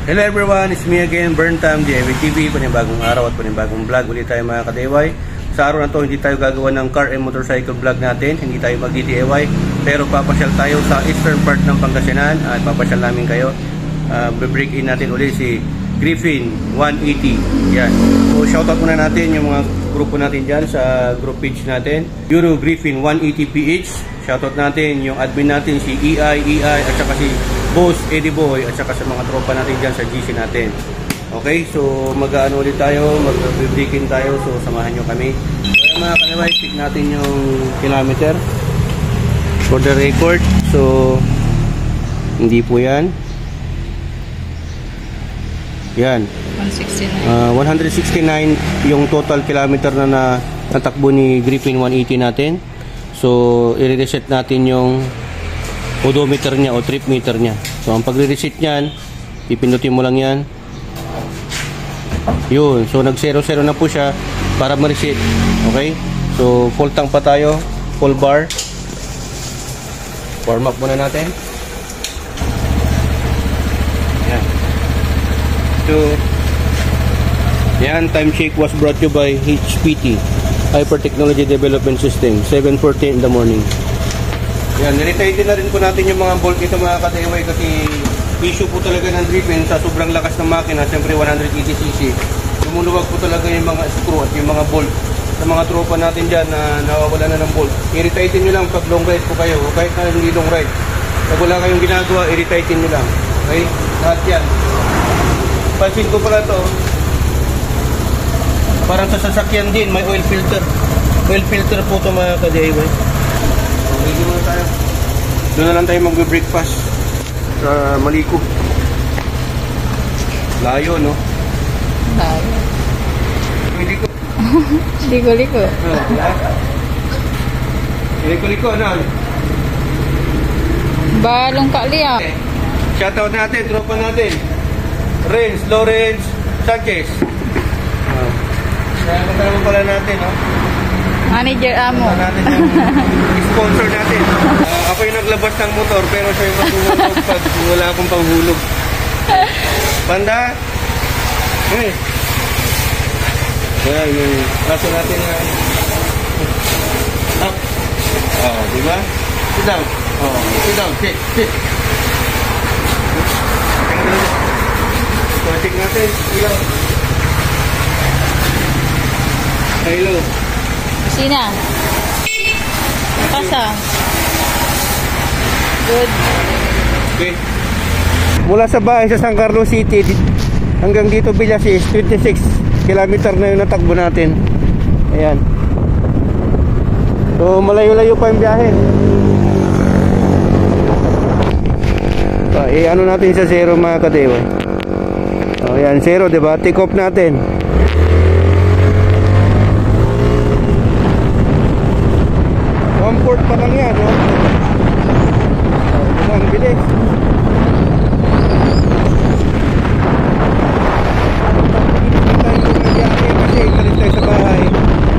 Hello everyone, it's me again, Burntam, DIY TV, panibagong araw at panibagong vlog. Ulit tayo mga ka-DIY. Sa araw na to, hindi tayo gagawa ng car and motorcycle vlog natin. Hindi tayo mag-DIY, pero papasyal tayo sa eastern part ng Pangasinan at papasyal namin kayo. Break in natin ulit si Griffin 180. Yan. So shoutout muna natin yung mga grupo natin dyan sa group page natin. Euro Griffin 180PH. Shoutout natin yung admin natin si EI at saka si Boss Eddie Boy at saka sa mga tropa natin dyan sa GC natin. Okay, so mag-ano ulit tayo, mag-break-in tayo, so samahan nyo kami. So mga kaliway, check natin yung kilometer for the record. So hindi po yan. Yan 169 yung total kilometer na natakbo ni Griffin 180 natin. So i-reset natin yung odometer niya o trip meter niya. So ang pagre-reset niyan, ipindutin mo lang yan. Yun, so nag 0-0 na po siya para ma-reset. Okay, so full tank pa tayo, full bar. Warm up muna natin. Yan. So yan, time check was brought to you by HPT, Hyper Technology Development System, 7:40 in the morning. Yan, niretighten na rin po natin yung mga bolt nito mga ka-DIY kasi issue po talaga ng Griffin sa sobrang lakas ng makina, siyempre 180cc. Lumuluwag po talaga yung mga screw at yung mga bolt. Sa mga tropa natin dyan na nawawala na ng bolt, i-retighten nyo lang pag long ride po kayo o kahit na hindi long ride. Pag wala kayong ginagawa, i-retighten nyo lang. Okay? Lahat yan. Pansin ko pala to, parang sa sasakyan din, may oil filter. Oil filter po ito mga ka-DIY. Hindi muna tayo. Doon na lang tayo mag-breakfast sa Maliko. Layo, no? Layo. Maliko. Liko-liko. Liko-liko, ano? Balong kali ah. Shoutout natin, tropa natin. Renz, Lawrence, Sanchez. Kaya kasama pala natin, no? Manager Amo. Natin yung sponsor natin. Ako yung naglabas ng motor pero siya yung maghulog pag wala akong panghulog. Panda! Hey! Kaya yung kaso natin na up. Oh, diba? Sit down. Oh, sit down. Sit. So, check natin. Ilaw. Hello. Sina? Kasa? Good. Okay. Mula sa bahay sa San Carlos City hanggang dito Villasis, 26 kilometer na yung natakbo natin. Ayan. So malayo-layo pa yung biyahe. So, ano natin sa 0 mga ka-DIY. O yan, 0 diba? Take off natin. Comfort pa lang yan, no? Ito ang bilis. Hindi tayo bumabiyahe kasi galit tayo sa bahay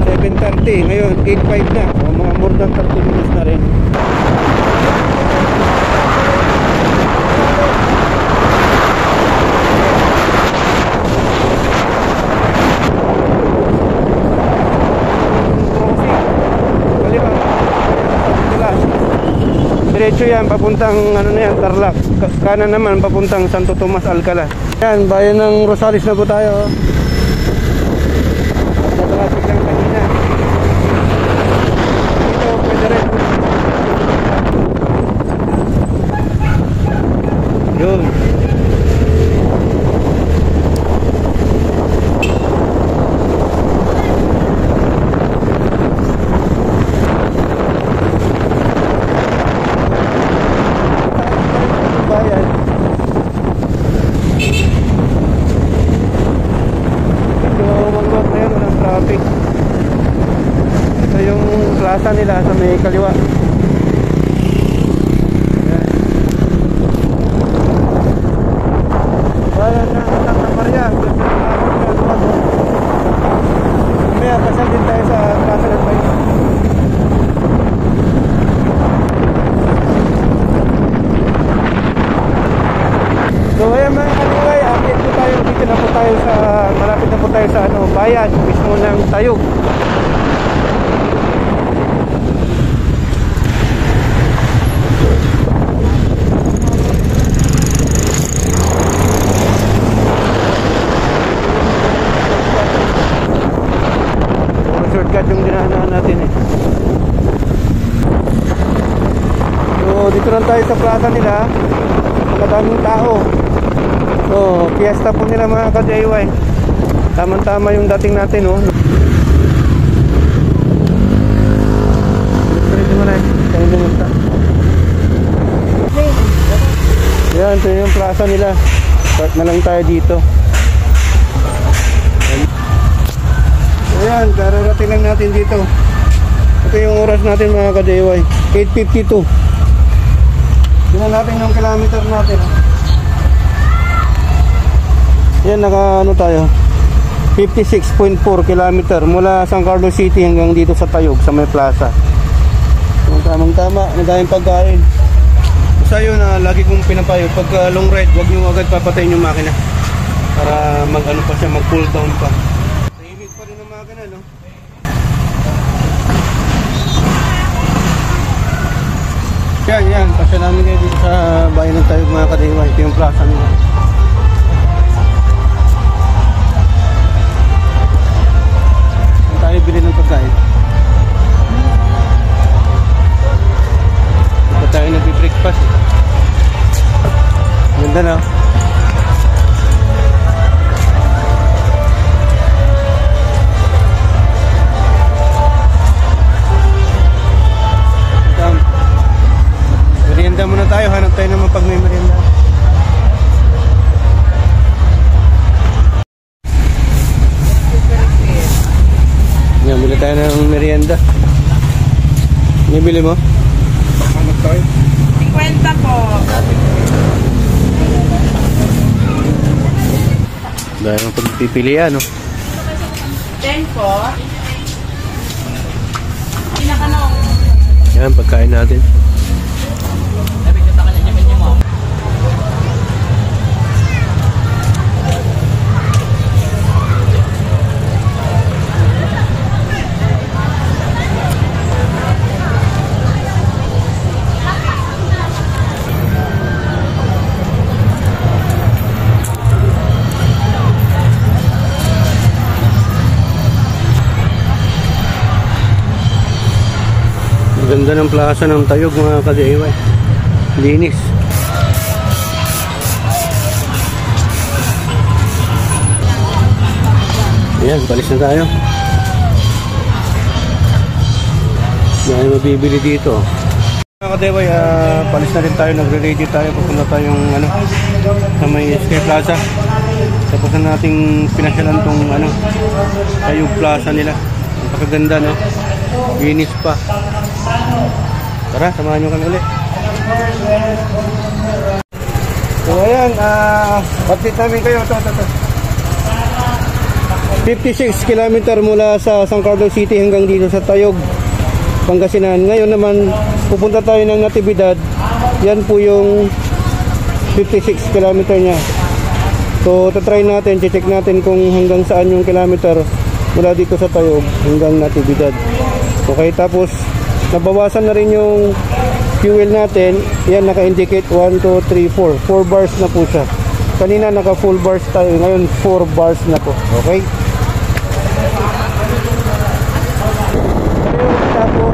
7:30, ngayon 8:05 na, o mga more than 30 minutes na rin. Diretso yan, papuntang ano na yan, Tarlac. Kanan naman, papuntang Santo Tomas, Alcala. Yan, bayan ng Rosales na po tayo. Natalasik lang kanina. Dito, pwede rin. Yun. Plaza nila sa may kaliwa. Bayan na Santa Maria. May pasal din tayo sa Plaza del País. So ayan mga kaliway, bayan mismo ng Tayog. Shortcut yung dinaanan natin eh. So dito lang tayo sa plaza nila. Madaming tao. So fiesta po nila mga ka-DIY. Tama-tama yung dating natin oh. Pwede mo na eh. Tayo lumunta. Yan, ito yung plaza nila. Start na lang tayo dito. Ayan, kararating lang natin dito. Ito yung oras natin mga ka-DIY, 8:52. Tingnan natin yung kilometer natin. Yan, naka ano tayo, 56.4 kilometer mula San Carlos City hanggang dito sa Tayog, sa may plaza. Yung tamang tama, nagayang pagkain. Basta yun, lagi kong pinapayo, pag long ride, huwag nyo agad papatayin yung makina para mag ano pa siya, mag cool down pa. Yan, pasya namin kayo dito sa bayan ng Tayog mga ka-DIY. Ito yung plaza nila. Saan tayo bili ng pagkain? Ito tayo nag-breakfast. Ganda na. Merienda muna tayo, hanap tayo naman pag may merienda. Yan, bili tayo ng merienda. Nibili mo? Hanap tayo? 50 po. Dahil ang pagpipilian, no? 10 po. Pinakanong. Yan, pagkain natin. Ganda ng plaza ng Tayog mga ka-DIY. Linis. Ayan, balis na tayo. Dahil mabibili dito. Mga ka-DIY, palis na rin tayo. Nagre-ready tayo. Pupunta tayong sa may Sky Plaza. Tapos na nating pinasyalan tong Tayog Plaza nila. Napakaganda, no? Linis pa. Tara, samahan nyo kami ulit. So ayan, update namin kayo. Ito. 56 kilometer mula sa San Carlos City hanggang dito sa Tayog, Pangasinan. Ngayon naman pupunta tayo ng Natividad. Yan po yung 56 kilometer nya. So tatry natin, check natin kung hanggang saan yung kilometer mula dito sa Tayog hanggang Natividad. Okay, tapos nabawasan na rin yung fuel natin. Yan, naka-indicate 1, 2, 3, 4 4 bars na po siya. Kanina naka full bars tayo, ngayon 4 bars na po. Okay, tapos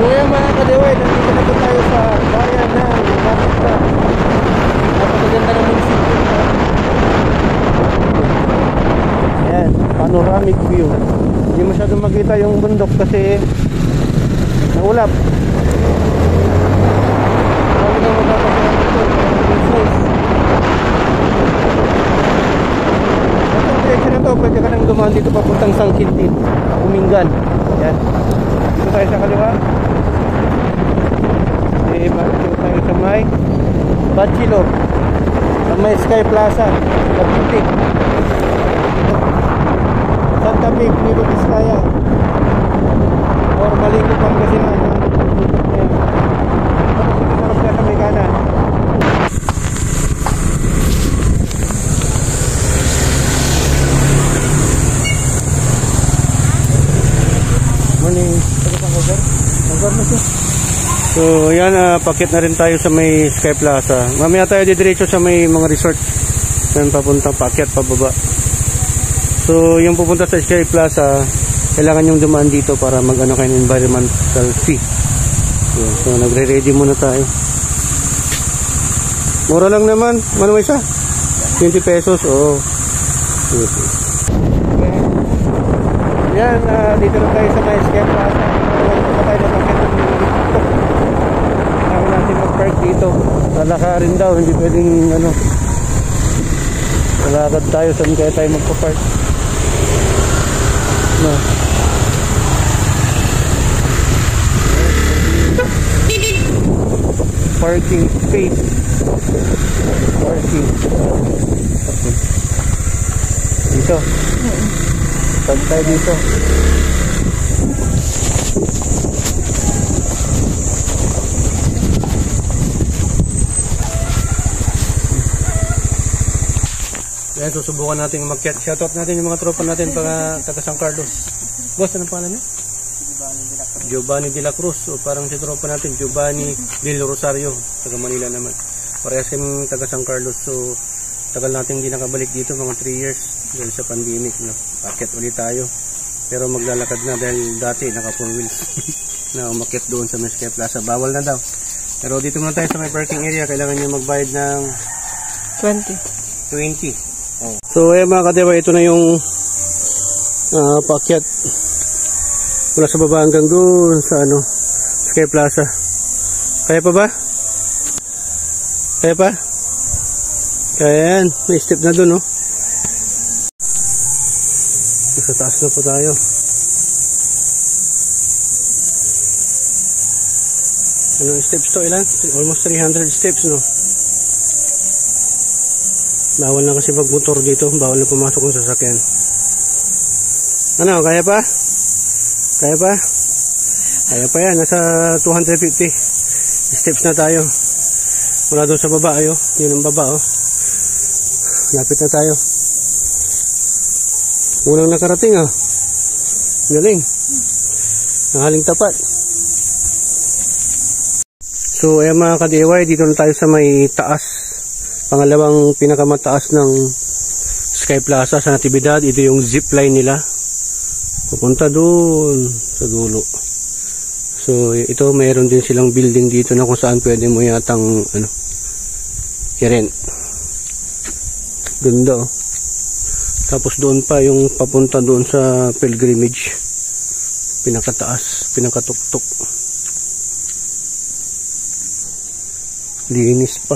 so yan mga ka-DIY, nandito na po tayo sa bayan ng Makita. Napakaganda ng munisipyo. Ayan, panoramic view. Hindi masyadong makita yung bundok kasi naulap. Marami na magkakasama dito. Business. Itong direction na to, pwede ka nang dumaan dito papuntang San Quintin, Umingan. Ayan. Dito tayo sa kaliwa. Dito tayo sa may Bachelor, sa may Sky Plaza, Cavite, Santa Fe, Nueva Vizcaya, or Malinco, Pangasinan. sa may kanan. Morning. So yan, pakit na rin tayo sa may Sky Plaza. Mamaya tayo didiretso sa may mga resort. Yan papuntang paakyat pababa. So yung pupunta sa Sky Plaza, kailangan yung dumaan dito para mag-ano kayo ng environmental fee. So nagre-ready muna tayo. Mura lang naman. Ano isa? 20 pesos. Oo. Yan, dito na tayo sa may Sky Plaza. Punta tayo na paakyat ng tuktok. Kailangan natin mag-park dito. Lalakarin daw, hindi pwedeng ano. Lalakad tayo, saan kaya tayo magpa-park? No. Parking space. Parking. Dito. Pag tayo dito. Ayan, susubukan natin umakyat. Shoutout natin yung mga tropa natin para taga San Carlos. Boss, anong pangalan niya? Giovanni de la Cruz. O parang si tropa natin, Giovanni del Rosario. Taga Manila naman. Parehas kami taga San Carlos. So, tagal natin hindi nakabalik dito, mga 3 years. Dahil sa pandemic, no? Akyat ulit tayo. Pero maglalakad na dahil dati naka 4 wheels. Na umakyat doon sa Sky Plaza. Bawal na daw. Pero dito muna tayo sa may parking area. Kailangan nyo magbayad ng 20. Oh. So ayan mga kadewa, ito na yung paakyat mula sa baba hanggang doon sa ano, Sky Plaza. Kaya pa ba? Kaya pa? Kaya yan, may step na doon, no? Sa taas na po tayo. Anong steps to? Ilan? Almost 300 steps, no? Bawal na kasi magmotor dito. Bawal na pumasok ng sasakyan. Ano? Kaya pa? Kaya pa? Kaya pa yan. Nasa 250 steps na tayo. Mula doon sa baba. Ayo. Yun ang baba. Oh. Lapit na tayo. Unang nakarating. Oh. Galing. Nakaling tapat. So ayan mga ka-DIY. Dito na tayo sa may taas. Pangalawang pinakamataas ng Sky Plaza sa Natividad. Ito yung zipline nila. Pupunta doon sa dulo. So ito mayroon din silang building dito na kung saan pwede mo yatang ano, i-rent. Ganda oh. Tapos doon pa yung papunta doon sa pilgrimage. Pinakataas, pinakatuktok. Linis pa.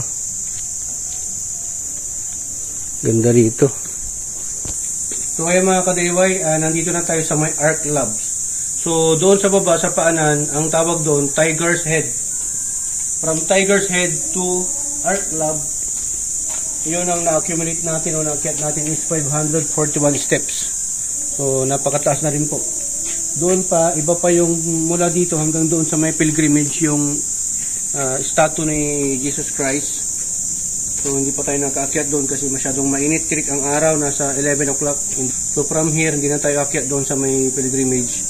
Ganda rito. So ayan mga ka-DIY, nandito na tayo sa may Arc Labs. So doon sa baba, sa paanan, ang tawag doon, Tiger's Head. From Tiger's Head to Arc Lab, yun ang na-accumulate natin o na-akyat natin is 541 steps. So napakataas na rin po. Doon pa, iba pa yung mula dito hanggang doon sa may pilgrimage, yung statue ni Jesus Christ. So hindi pa tayo nakaakyat doon kasi masyadong mainit, tirik ang araw, nasa 11 o'clock. So from here, hindi na tayo akyat doon sa may pilgrimage.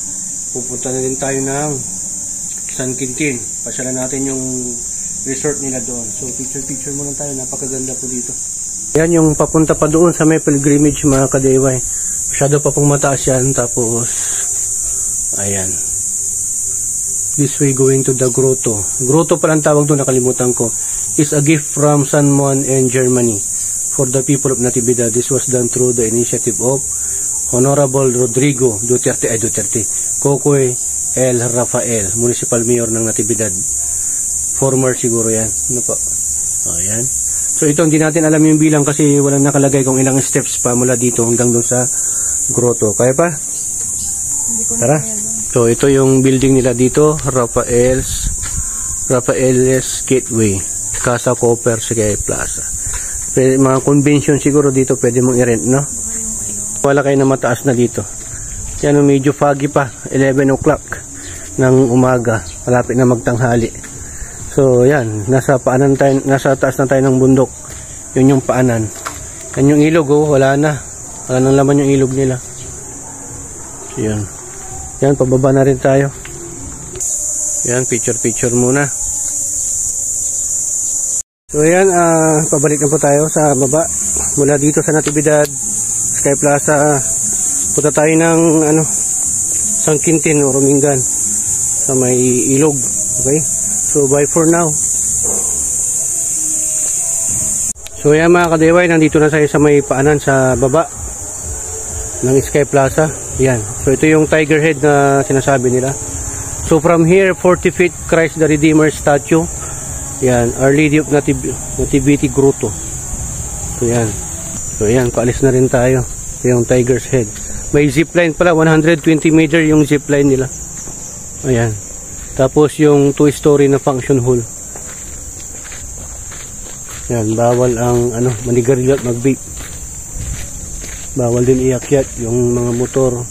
Pupunta na din tayo ng San Quintin. Pasyalan natin yung resort nila doon. So picture muna tayo, napakaganda po dito. Yan yung papunta pa doon sa may pilgrimage mga ka-DIY. Masyado pa pong mataas yan. Tapos ayan, this way going to the grotto. Grotto pa lang tawag doon, nakalimutan ko. Is a gift from San Juan and Germany for the people of Natividad. This was done through the initiative of Honorable Rodrigo Duterte Cocoy L. Rafael, Municipal Mayor ng Natividad. Former siguro yan. Ano po? Ayan. So ito hindi natin alam yung bilang kasi walang nakalagay kung ilang steps pa mula dito hanggang doon sa grotto. Kaya pa? Tara. So ito yung building nila dito, Rafael's Gateway. Casa Copper Sky Plaza. Pwede, mga convention siguro dito pwede mong i-rent, no? Wala kayo na mataas na dito. Yan, medyo foggy pa. 11 o'clock ng umaga. Malapit na magtanghali. So yan, nasa paanan tayo, nasa taas na tayo ng bundok. Yun yung paanan. Yan yung ilog, oh, wala na. Wala nang laman yung ilog nila. So yan. Yan, pababa na rin tayo. Yan, picture muna. So yan, pabalik na po tayo sa baba. Mula dito sa Natividad Sky Plaza, punta tayo ng San Quintin o Romingan sa may ilog. Okay? So bye for now. So yan mga kadeway, nandito na tayo sa may paanan sa baba ng Sky Plaza. Yan. So ito yung tiger head na sinasabi nila. So from here, 40 feet Christ the Redeemer statue. Yan, Our Lady of Nativity Grotto. So yan. So yan, paalis na rin tayo. Ito yung tiger's head. May zipline pala, 120 meter yung zipline nila. Ayan. Tapos yung 2-story na function hall. Yan, bawal ang manigarilyo at mag-vape. Bawal din iakyat yung mga motor,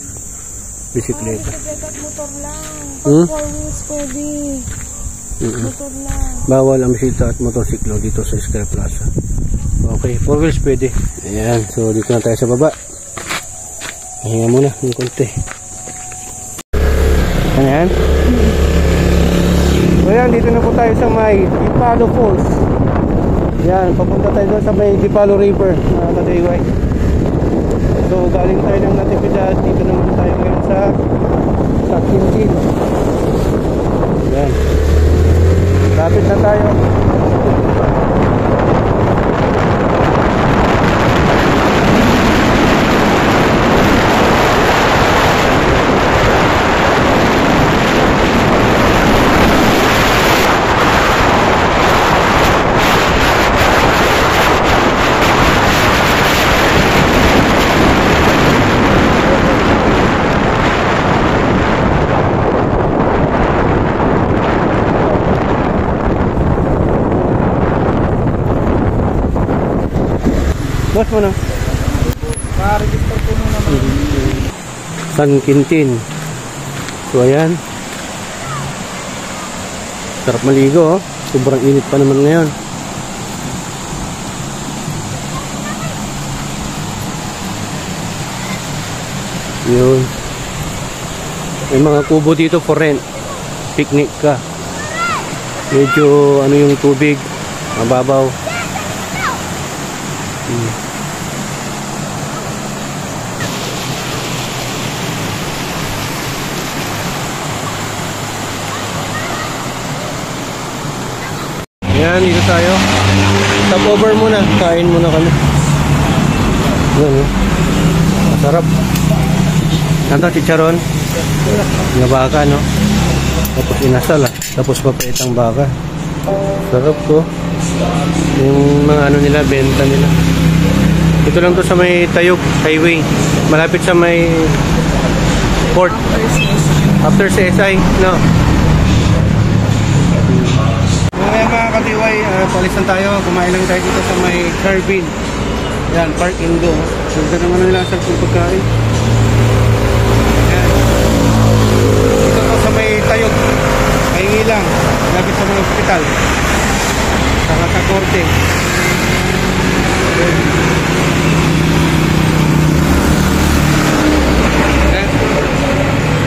bisikleta. Motor lang. Hmm? 4 wheels pwede. Motor lang. Bawal ang bisita at motorsiklo dito sa Sky Plaza. Okay, 4 wheels pwede. Ayan, so dito na tayo sa baba. Hinga muna ng konti. Ayan. So yan, dito na po tayo sa may Dipalo Falls. Yan, papunta tayo doon sa may Dipalo River, mga kadayway. So galing tayo ng Natividad, dito naman tayo ngayon sa San Quintin. Yan. Lapit na tayo. Boss mo na. Pa-register po muna naman. San Quintin. So ayan. Sarap maligo, oh. Sobrang init pa naman ngayon. Yun. May mga kubo dito for rent. Picnic ka. Medyo yung tubig, mababaw. Ayan, dito tayo. Stop over muna. Kain muna kami. Ayan, masarap. Ano, chicharon? Nga baka, no? Tapos inasal, tapos mapait ang baka. Sarap ko. Yung mga nila, benta nila. Ito lang to sa may Tayug Highway. Malapit sa may port. After CSI, no? Ngayon mga katiway, palisan tayo. Kumain lang tayo dito sa may Carvin. Yan, Park Indo. Ganda naman nila sa pagkain. Yan. Dito po sa may Tayog. Kahingi lang. Malapit sa mga hospital. Saka sa korte.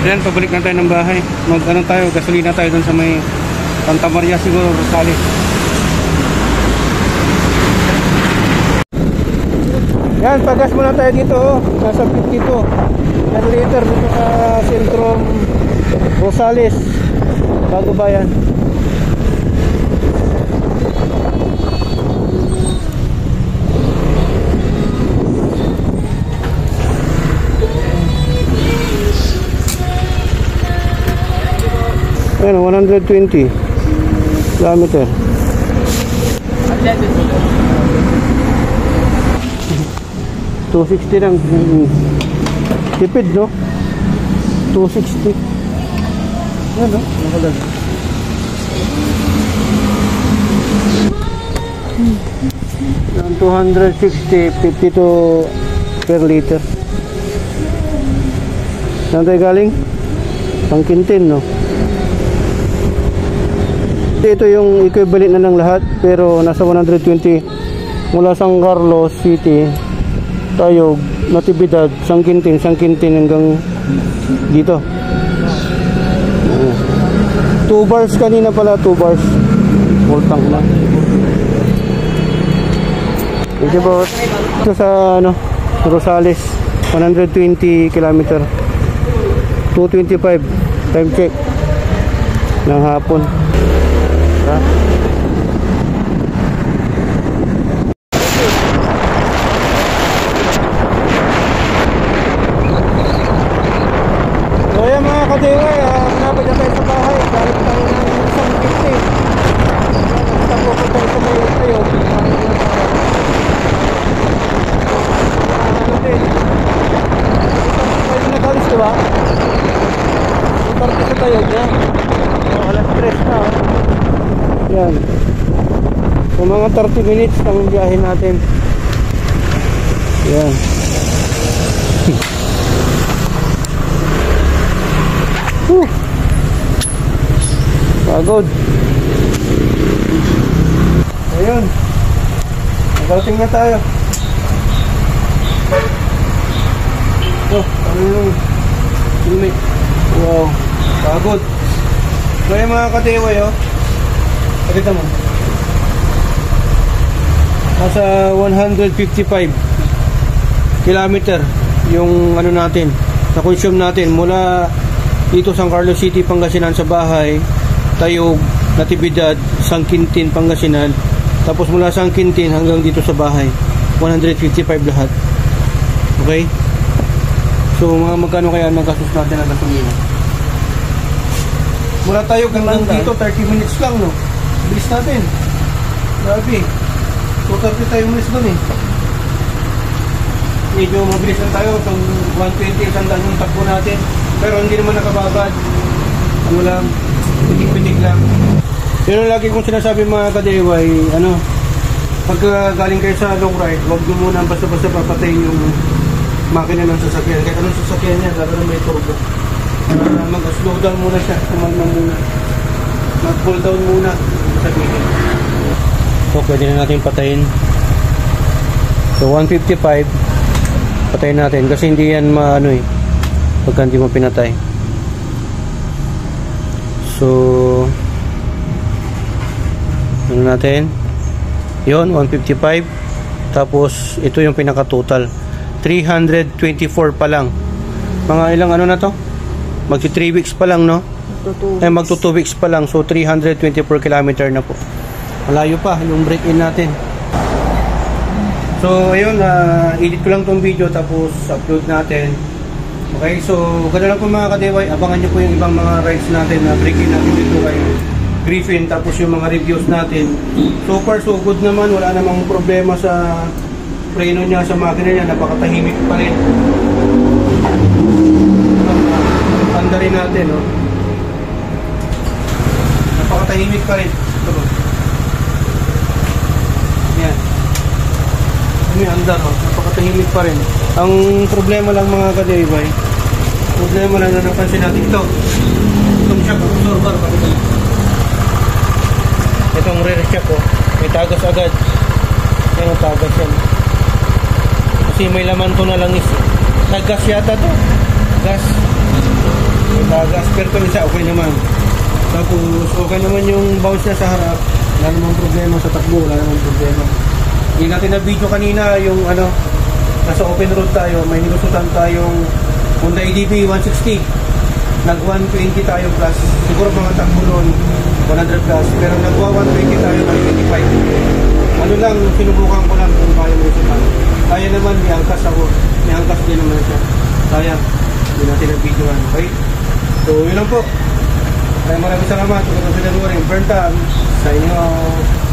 Then pabalik na tayo ng bahay. Tayo, gasolina tayo dun sa may Santa Maria siguro, Rosales. Yan, pagas muna tayo dito, oh. Nasa 52 liter dito sa sentro Rosales, Bago Bayan. Ayan, 120 kilometer. $260 lang. Tipid, no? $260. Ayan, no? Nakalag. $260, 52 per liter. Saan tayo galing? San Quintin, no? Ito yung equivalent na ng lahat, pero nasa 120 mula San Carlos City, Tayog, Natividad, Sangkintin hanggang dito. 2 bars kanina pala, 2 bars. Full tank na. Ito boss. Ito sa ano, Rosales, 120 km. 2:25 time check ng hapon. Ha? So ayan mga ka-DIY, napad na tayo sa bahay. Galing tayo ng isang 50. Tapos ko tayo sa may tayo. Tayo nagalis, diba? Parang sa tayo niya. Alas 3 na. Yan. So mga 30 minutes ang biyahe natin. Yan. Pagod. Ayun. Nakarating na tayo. Ano yung filmik? Wow. Pagod. Kaya mga ka-DIY, pakita mo. Nasa 155 kilometer yung ano natin, na-consume natin mula dito San Carlos City, Pangasinan sa bahay, Tayog, Natividad, Sangkintin, Pangasinan, tapos mula Sangkintin hanggang dito sa bahay, 155 lahat. Okay? So mga magkano kaya nagastos natin na gasolina? Mula Tayog hanggang dito 30 minutes lang, no? Bilis natin. Grabe. So 30 tayo minutes doon eh. Medyo mabilis lang tayo. So 120 sandaan yung takbo natin. Pero hindi naman nakababad. Ano lang, pitik-pitik lang. Yun ang lagi kong sinasabi mga ka-DIY, ano, pag galing kayo sa long ride, huwag nyo muna basta-basta papatayin yung makina ng sasakyan. Kahit anong sasakyan niya, lalo na may turbo. Mag-slow down muna siya, kumalma muna. Mag-pull down muna, sabihin. So pwede na natin patayin. So 155, patayin natin kasi hindi yan maano eh, pagka hindi mo pinatay. So ano natin, yun 155. Tapos ito yung pinaka total, 324 pa lang. Mga ilang ano na to, magsi 3 weeks pa lang, no? Magto 2 weeks pa lang. So 324 km na po. Malayo pa yung break-in natin. So ayun, edit ko lang tong video tapos upload natin. Okay, so ganoon lang po mga ka-DIY. Abangan nyo po yung ibang mga rides natin na break-in natin dito kay Griffin. Tapos yung mga reviews natin. So far so good naman. Wala namang problema sa preno niya, sa makina niya. Napakatahimik pa rin. Tanda rin natin, no? Napakatahimik pa rin. Ito ba? Yan. May andar, no? Napakatahimik pa rin. Ang problema lang mga ka-DIY, problema lang na napansin natin ito. Itong shock absorber, itong rear shock, may tagas agad. Yan ang tagas yan. Kasi may laman to na langis. Tagas yata to. Gas. May tagas. Pero ito isa, okay naman. Tapos okay naman yung bounce niya sa harap. Wala namang problema sa takbo. Wala namang problema. Hindi natin na video kanina yung ano, nasa open road tayo. May nilusutan tayong Honda EDV 160. Nag 120 tayo plus. Siguro mga takbo noon 100 plus. Pero nagwa 120 tayo by 25. Ano lang, sinubukan ko lang kung kaya mo lusutan. Kaya naman, may angkas ako. May angkas din naman siya. Sayang, hindi natin ang videoan. Okay? So yun lang po. Maraming salamat. Ito po sila Burn Time. Signing off.